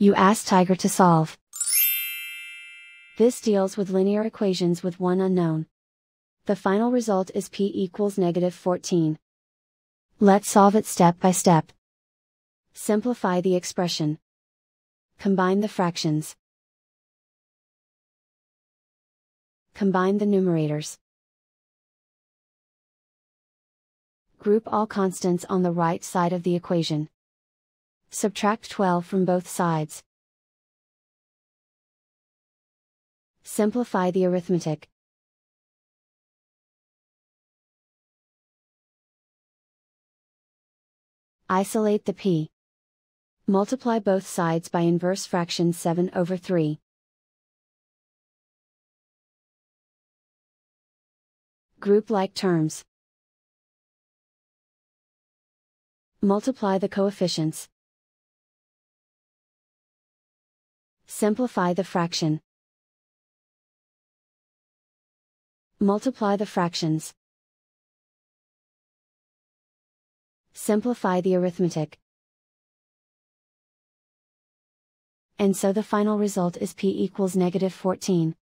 You ask Tiger to solve. This deals with linear equations with one unknown. The final result is p equals -14. Let's solve it step by step. Simplify the expression. Combine the fractions. Combine the numerators. Group all constants on the right side of the equation. Subtract 12 from both sides. Simplify the arithmetic. Isolate the p. Multiply both sides by inverse fraction 7/3. Group like terms. Multiply the coefficients. Simplify the fraction. Multiply the fractions. Simplify the arithmetic. And so the final result is p equals -14.